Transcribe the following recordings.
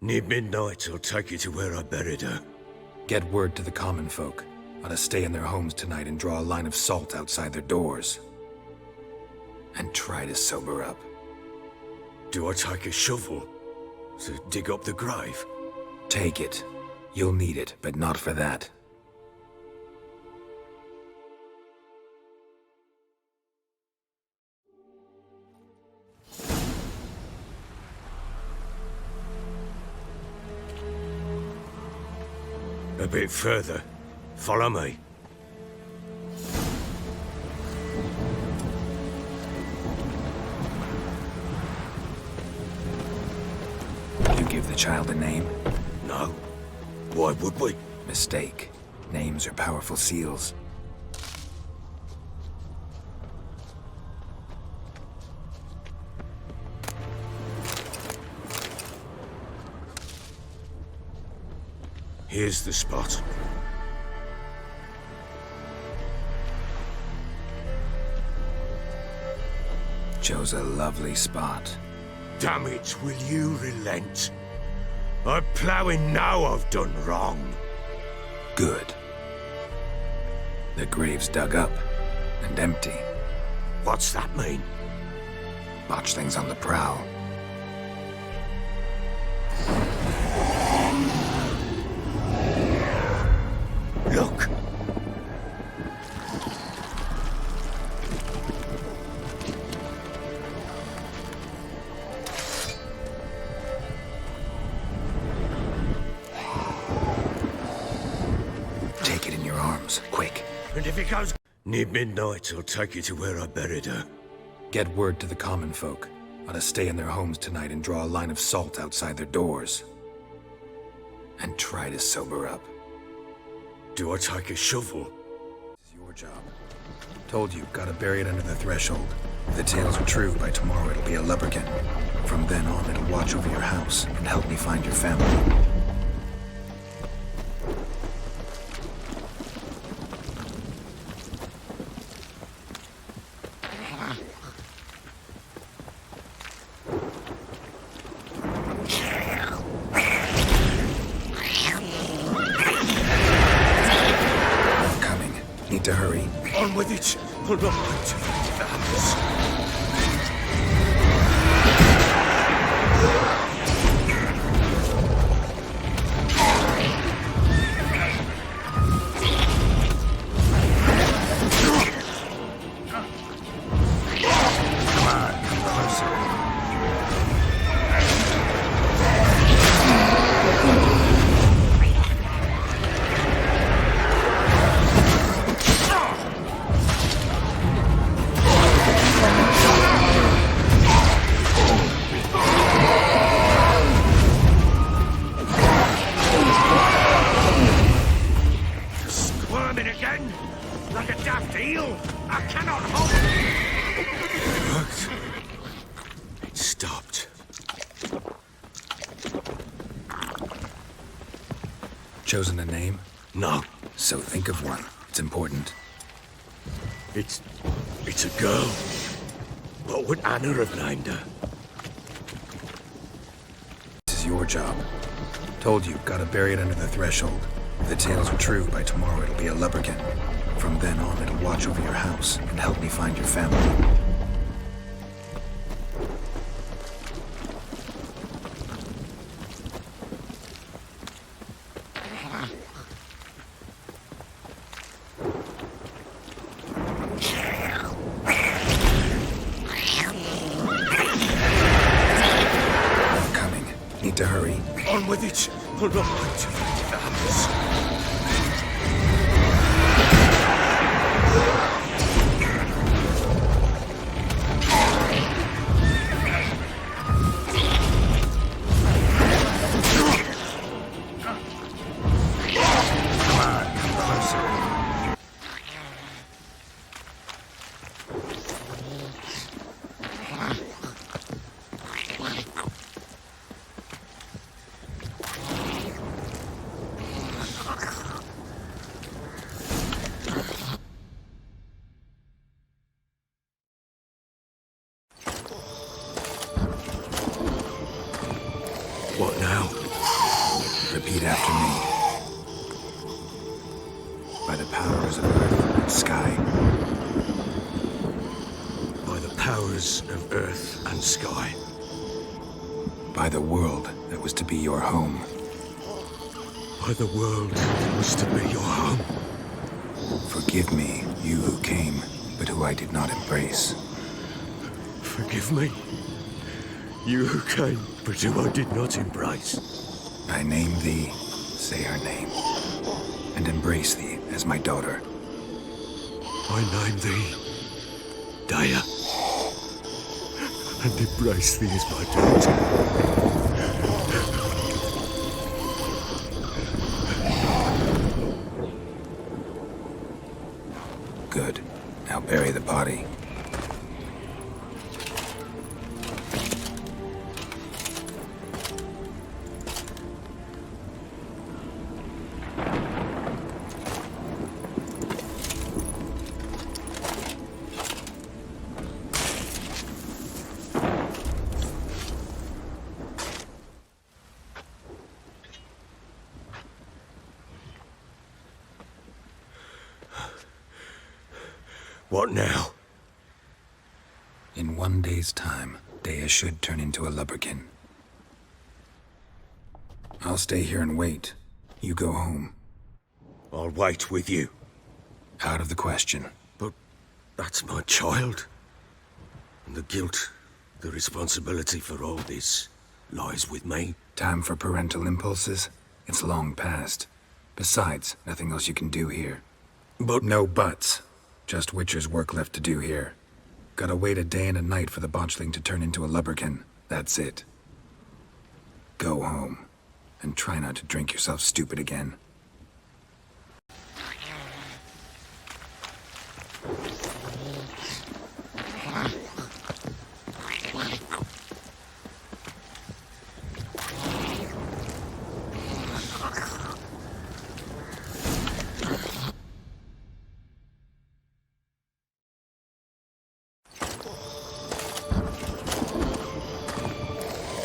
Near midnight, I'll take you to where I buried her. Get word to the common folk. Ought to stay in their homes tonight and draw a line of salt outside their doors. And try to sober up. Do I take a shovel to dig up the grave? Take it. You'll need it, but not for that. A bit further. Follow me. You give the child a name? No. Why would we? Mistake. Names are powerful seals. Here's the spot. Chose a lovely spot. Damn it, will you relent? I'm ploughing now I've done wrong. Good. The grave's dug up and empty. What's that mean? Botchling's on the prowl. Look! Take it in your arms, quick. And if it goes... Near midnight, I'll take you to where I buried her. Get word to the common folk. Ought to stay in their homes tonight and draw a line of salt outside their doors. And try to sober up. Do I take a shovel? It's your job. Told you, gotta bury it under the threshold. If the tales are true, by tomorrow it'll be a lubberkin. From then on, it'll watch over your house and help me find your family. Need to hurry. On with it! I'll not wait till it happens. Again, like a daft eel. I cannot hold it. It stopped. Chosen a name? No. So think of one. It's important. It's a girl. What would Anna have named her? This is your job. Told you, gotta bury it under the threshold. If the tales are true, by tomorrow it'll be a lubberkin. From then on, it'll watch over your house and help me find your family. I'm coming. Need to hurry. On with it! I'll not wait till it happens. Repeat after me. By the powers of earth and sky. By the powers of earth and sky. By the world that was to be your home. By the world that was to be your home. Forgive me, you who came, but who I did not embrace. Forgive me, you who came, but who I did not embrace. I name thee, say her name, and embrace thee as my daughter. I name thee, Daya, and embrace thee as my daughter. Good. Now bury the body. What now? In 1 day's time, Daya should turn into a lubberkin. I'll stay here and wait. You go home. I'll wait with you. Out of the question. But that's my child. And the guilt, the responsibility for all this lies with me. Time for parental impulses? It's long past. Besides, nothing else you can do here. But No buts. Just Witcher's work left to do here. Gotta wait a day and a night for the botchling to turn into a lubberkin. That's it. Go home. And try not to drink yourself stupid again.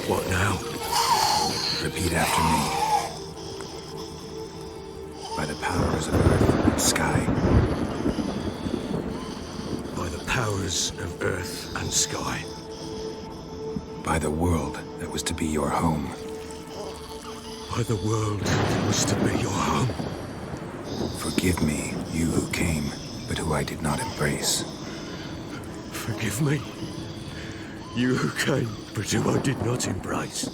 what now? Repeat after me. By the powers of earth and sky. By the powers of earth and sky. By the world that was to be your home. By the world that was to be your home. Forgive me, you who came, but who I did not embrace. Forgive me, you who came, but who I did not embrace.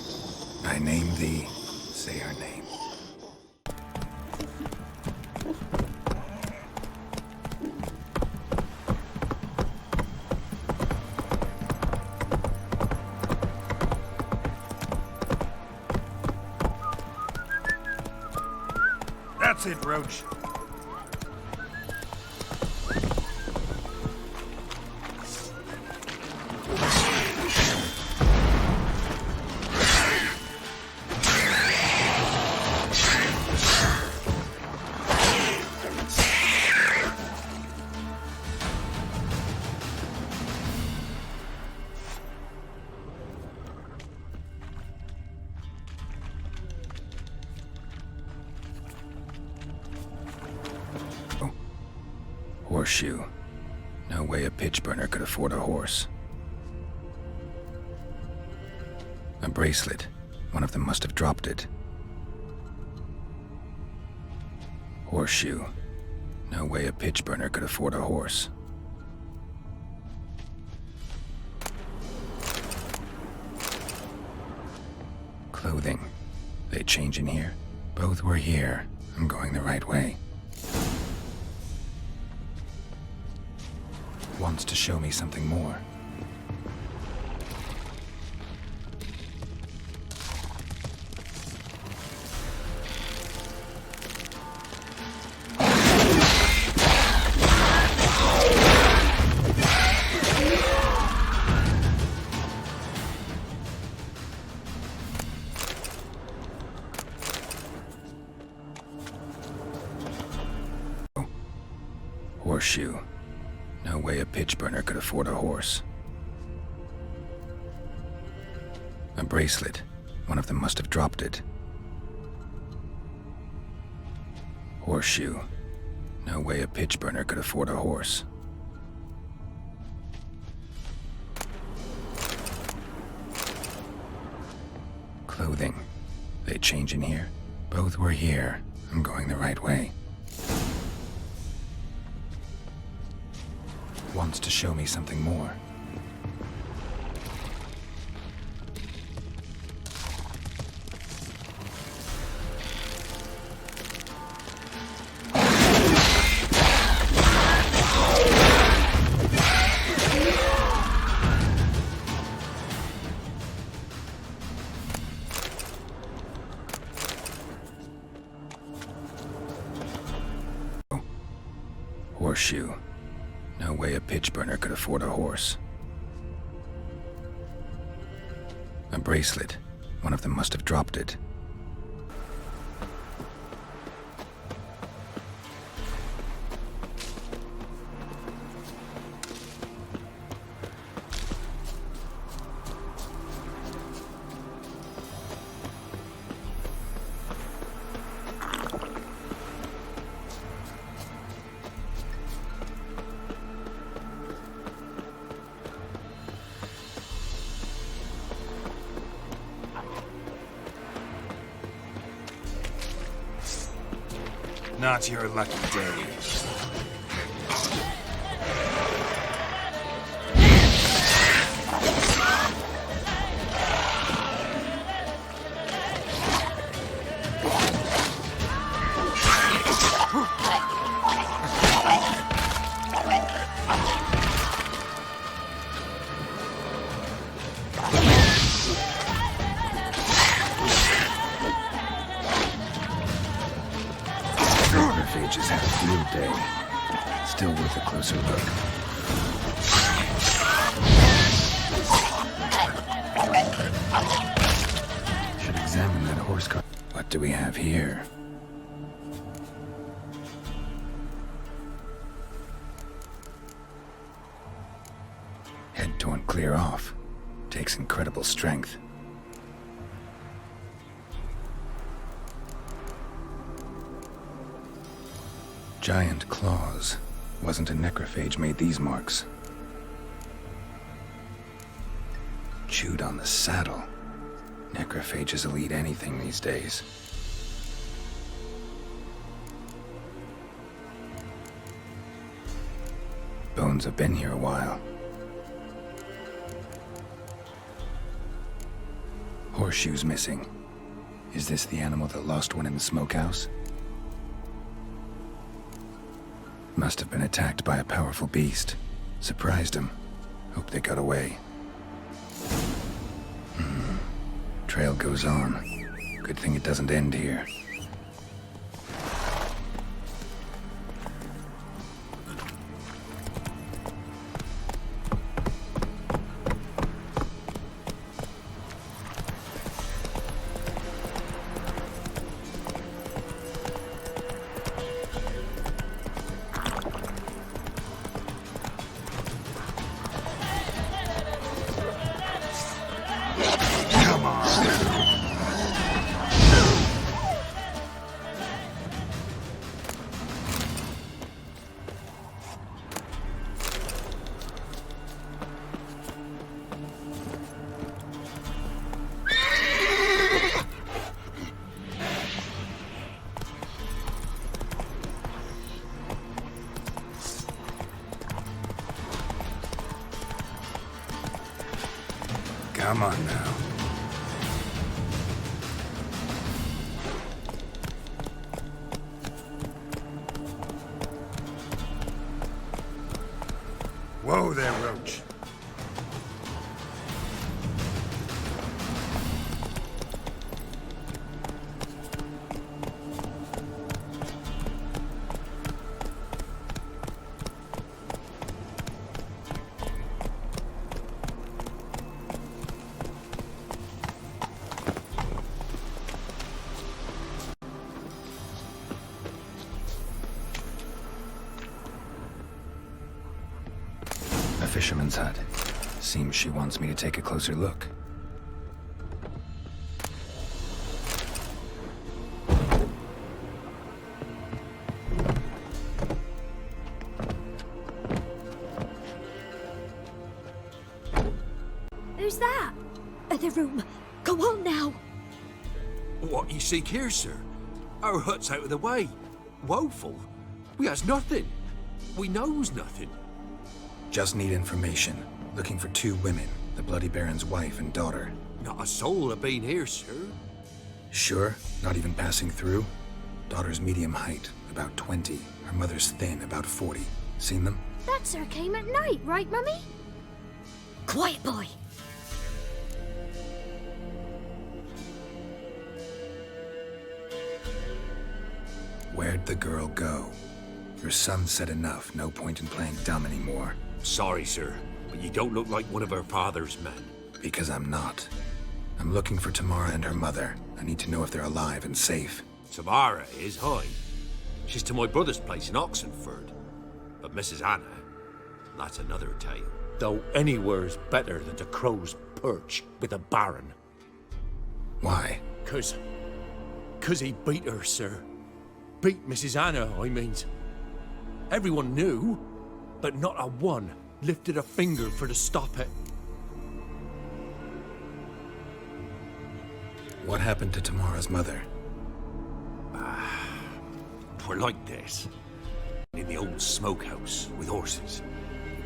I name thee, say her name. That's it, Roach. Horseshoe. No way a pitch burner could afford a horse. A bracelet. One of them must have dropped it. Horseshoe. No way a pitch burner could afford a horse. Clothing. They change in here? Both were here. I'm going the right way. Wants to show me something more. Horseshoe. No way a pitch burner could afford a horse. A bracelet. One of them must have dropped it. Horseshoe. No way a pitch burner could afford a horse. Clothing. They change in here? Both were here. I'm going the right way. Wants to show me something more. Horseshoe. No way a pitch burner could afford a horse. A bracelet. One of them must have dropped it. Not your lucky day. Necrophages had a field day. Still worth a closer look. Should examine that horse car. What do we have here? Head torn clear off. Takes incredible strength. Giant claws. Wasn't a necrophage made these marks. Chewed on the saddle. Necrophages will eat anything these days. Bones have been here a while. Horseshoe's missing. Is this the animal that lost one in the smokehouse? Must have been attacked by a powerful beast. Surprised him. Hope they got away. Trail goes on. Good thing it doesn't end here. Come on now. Whoa there, Roach. A fisherman's hut. Seems she wants me to take a closer look. other room. Go on now. What you seek here, sir? Our hut's out of the way. Woeful. We has nothing. We knows nothing. Just need information. Looking for 2 women, the Bloody Baron's wife and daughter. Not a soul have been here, sir. Sure? Not even passing through? Daughter's medium height, about 20. Her mother's thin, about 40. Seen them? That sir came at night, right, Mummy? Quiet, boy. Where'd the girl go? Your son said enough. No point in playing dumb anymore. Sorry, sir, but you don't look like one of our father's men. Because I'm not. I'm looking for Tamara and her mother. I need to know if they're alive and safe. Tamara is, hi. She's to my brother's place in Oxenford. But Mrs. Anna, that's another tale. Though anywhere's better than to Crow's Perch with a baron. Why? Cause he beat her, sir. Beat Mrs. Anna, I means. Everyone knew, but not a one lifted a finger for to stop it. What happened to Tamara's mother? We're like this. In the old smokehouse with horses.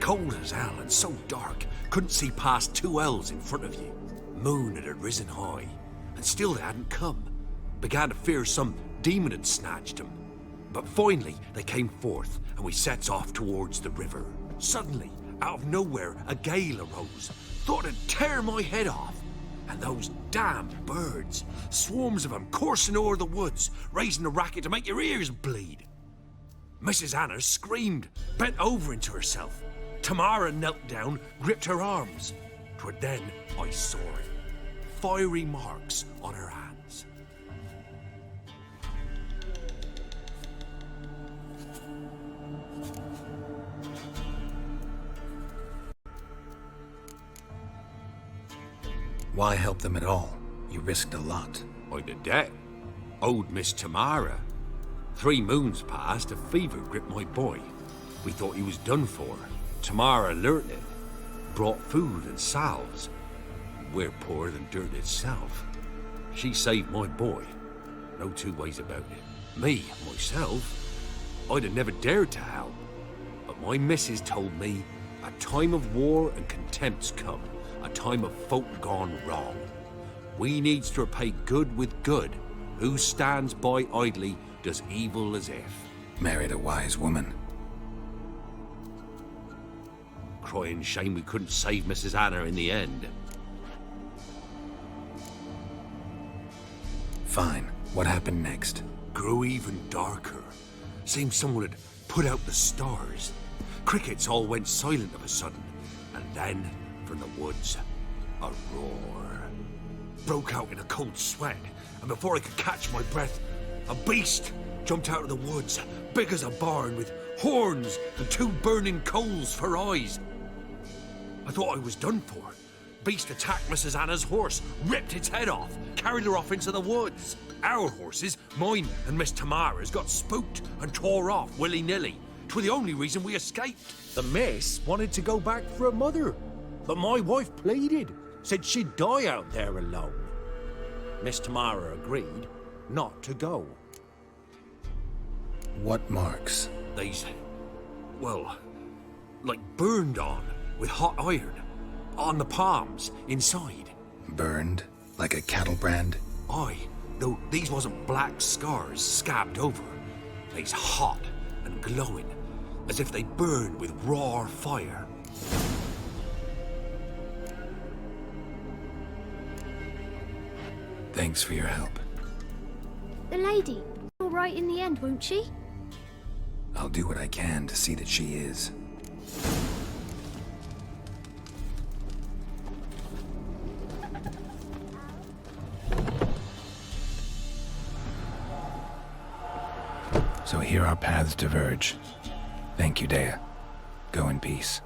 Cold as hell and so dark, couldn't see past 2 ells in front of you. Moon had risen high, and still they hadn't come. Began to fear some demon had snatched them. But finally, they came forth, and we sets off towards the river. Suddenly, out of nowhere, a gale arose. Thought it'd tear my head off. And those damned birds, swarms of them coursing o'er the woods, raising a racket to make your ears bleed. Mrs. Anna screamed, bent over into herself. Tamara knelt down, gripped her arms. 'Twere then I saw it. Fiery marks on her hands. Why help them at all? You risked a lot. I'd a debt. Owed Miss Tamara. 3 moons passed, a fever gripped my boy. We thought he was done for. Tamara learnt it. Brought food and salves. We're poorer than dirt itself. She saved my boy. No 2 ways about it. Me, myself, I'd have never dared to help. But my missus told me a time of war and contempt's come. A time of folk gone wrong. We needs to repay good with good. Who stands by idly does evil as if. Married a wise woman. Crying shame we couldn't save Mrs. Anna in the end. Fine. What happened next? Grew even darker. Seemed someone had put out the stars. Crickets all went silent of a sudden. And then, from the woods, a roar. Broke out in a cold sweat, and before I could catch my breath, a beast jumped out of the woods, big as a barn, with horns and 2 burning coals for eyes. I thought I was done for. Beast attacked Mrs. Anna's horse, ripped its head off, carried her off into the woods. Our horses, mine and Miss Tamara's, got spooked and tore off willy-nilly. 'Twere the only reason we escaped. The miss wanted to go back for her mother, but my wife pleaded, said she'd die out there alone. Miss Tamara agreed not to go. What marks? They's, well, like burned on with hot iron. On the palms, inside. Burned? Like a cattle brand? Aye, though these wasn't black scars scabbed over. They's hot and glowing, as if they burned with raw fire. Thanks for your help. The lady, all right in the end, won't she? I'll do what I can to see that she is. So here our paths diverge. Thank you, Dea. Go in peace.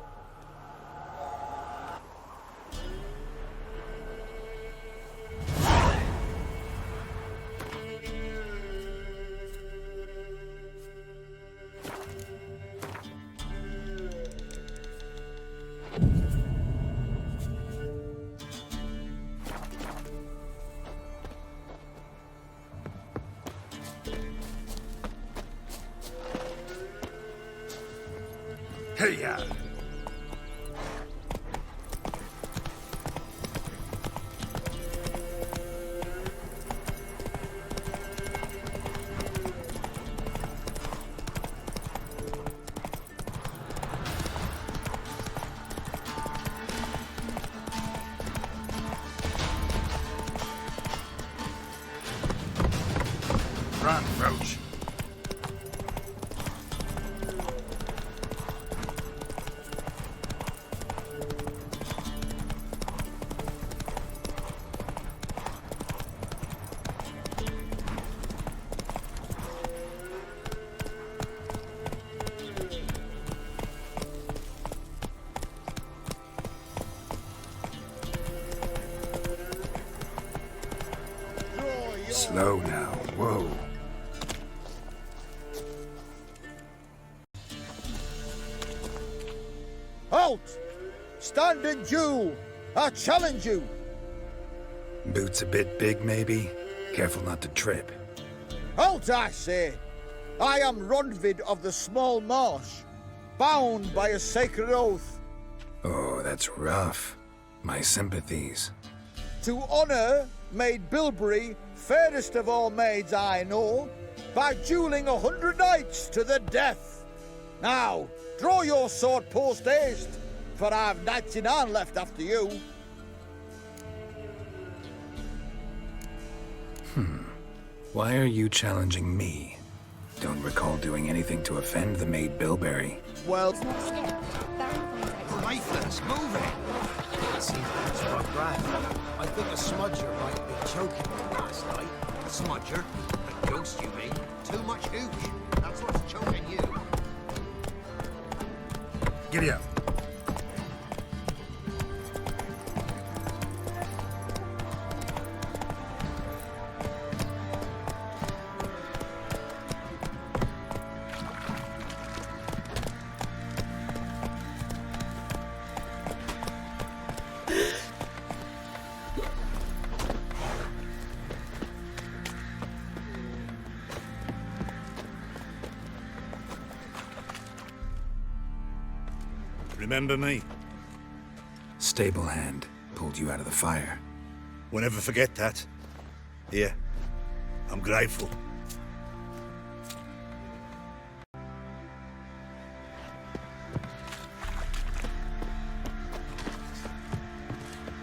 Hey, ya! Run, Roach. Slow now. Whoa. Halt! Stand and duel! I challenge you! Boots a bit big, maybe? Careful not to trip. Halt, I say! I am Rondvid of the Small Marsh, bound by a sacred oath. Oh, that's rough. My sympathies. To honor Maid Bilberry, fairest of all maids I know, by dueling 100 knights to the death. Now, draw your sword post haste, for I've 99 left after you. Why are you challenging me? Don't recall doing anything to offend the maid Bilberry. Well, Rifles, move it! See, that's my breath. I think a smudger might be choking me last night. A smudger? A ghost, you mean? Too much hooch. That's what's choking you. Giddy up. Remember me? Stable hand pulled you out of the fire. We'll never forget that. Here, I'm grateful.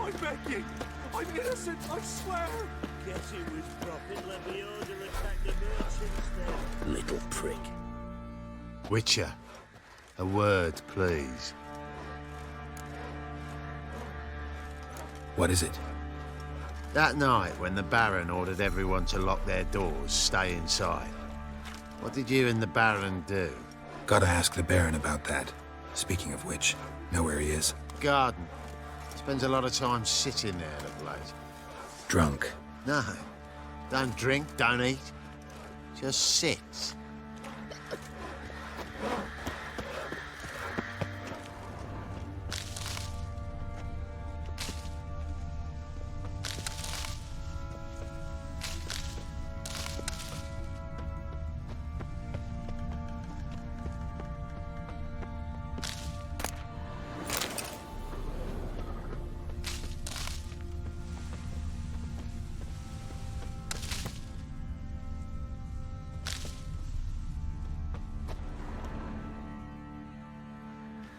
I'm begging! I'm innocent, I swear! Guess it was profit. Let me order attack the merchants then. Little prick. Witcher, a word, please. What is it? That night when the Baron ordered everyone to lock their doors, stay inside. What did you and the Baron do? Gotta ask the Baron about that. Speaking of which, know where he is. Garden. Spends a lot of time sitting there of late. Drunk. No. Don't drink, don't eat. Just sits.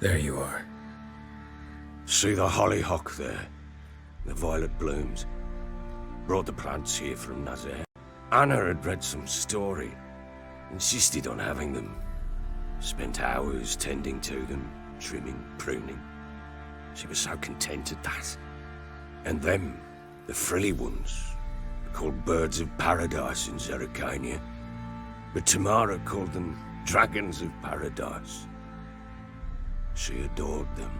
There you are. See the hollyhock there? The violet blooms. Brought the plants here from Nazir. Anna had read some story. Insisted on having them. Spent hours tending to them, trimming, pruning. She was so content at that. And them, the frilly ones, are called birds of paradise in Zerrikania. But Tamara called them dragons of paradise. She adored them.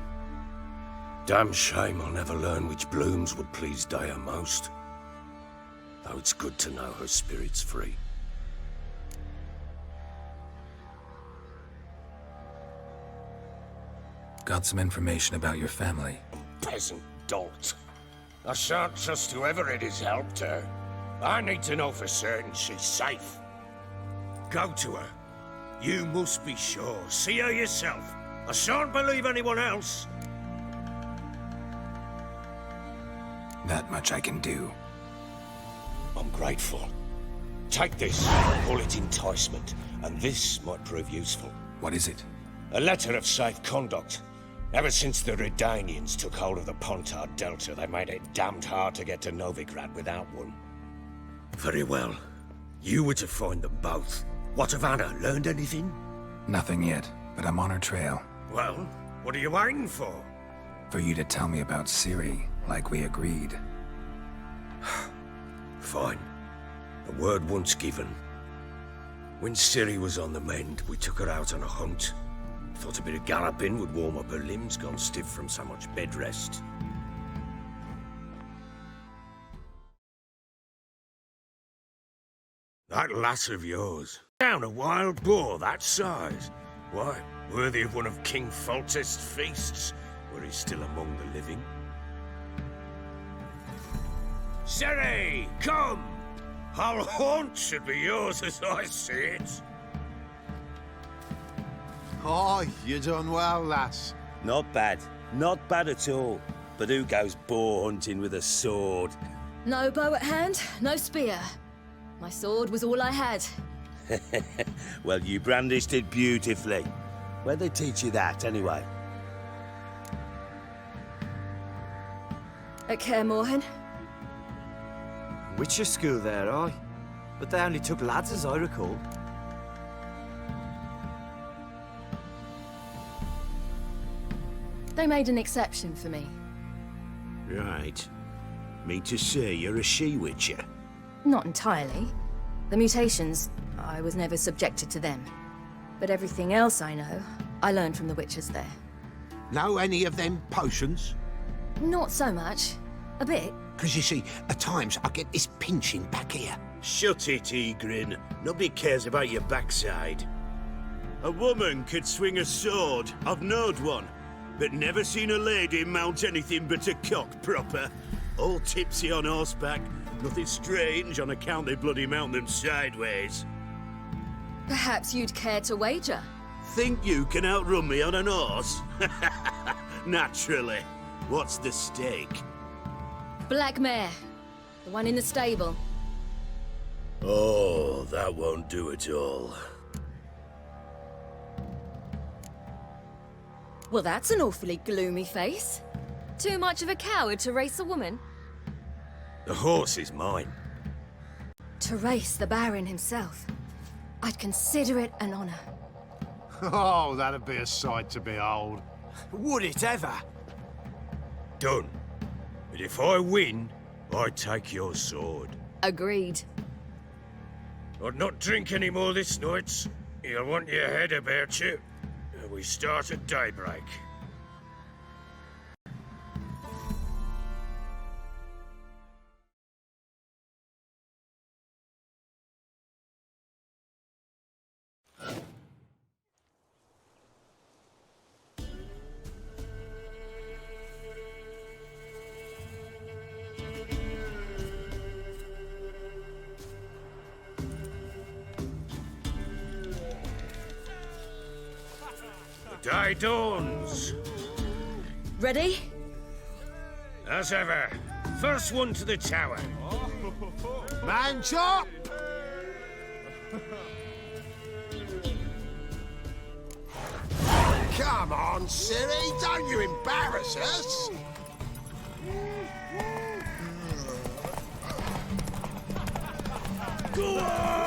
Damn shame I'll never learn which blooms would please Daya most. Though it's good to know her spirit's free. Got some information about your family. Peasant dolt. I shan't trust whoever it is helped her. I need to know for certain she's safe. Go to her. You must be sure. See her yourself. I shan't believe anyone else. That much I can do. I'm grateful. Take this, call it enticement, and this might prove useful. What is it? A letter of safe conduct. Ever since the Redanians took hold of the Pontard Delta, they made it damned hard to get to Novigrad without one. Very well. You were to find them both. What of Anna? Learned anything? Nothing yet, but I'm on her trail. Well, what are you waiting for? For you to tell me about Ciri, like we agreed. Fine. A word once given. When Ciri was on the mend, we took her out on a hunt. Thought a bit of galloping would warm up her limbs, gone stiff from so much bed rest. That lass of yours. Down a wild boar that size. Why, worthy of one of King Foltest's feasts, were he still among the living. Ciri, come! Our haunt should be yours as I see it. Oh, you done well, lass. Not bad. Not bad at all. But who goes boar hunting with a sword? No bow at hand, no spear. My sword was all I had. Well, you brandished it beautifully. Where'd they teach you that, anyway? At Kaer Morhen. Witcher school there, aye. But they only took lads, as I recall. They made an exception for me. Right. Mean to say you're a she-witcher? Not entirely. The mutations, I was never subjected to them. But everything else I know, I learned from the witches there. Know any of them potions? Not so much. A bit. Because you see, at times I get this pinching back here. Shut it, Egrin. Nobody cares about your backside. A woman could swing a sword. I've knowed one. But never seen a lady mount anything but a cock proper. All tipsy on horseback. Nothing strange on account they bloody mount them sideways. Perhaps you'd care to wager? Think you can outrun me on an horse? Naturally. What's the stake? Black mare. The one in the stable. Oh, that won't do it all. Well, that's an awfully gloomy face. Too much of a coward to race a woman? The horse is mine. To race the Baron himself. I'd consider it an honor. Oh, that'd be a sight to behold. Would it ever? Done. But if I win, I take your sword. Agreed. I'd not drink any more this night. You'll want your head about you. We start at daybreak. The day dawns. Ready? As ever, first one to the tower. Man chop! Come on, Ciri, don't you embarrass us! Go on!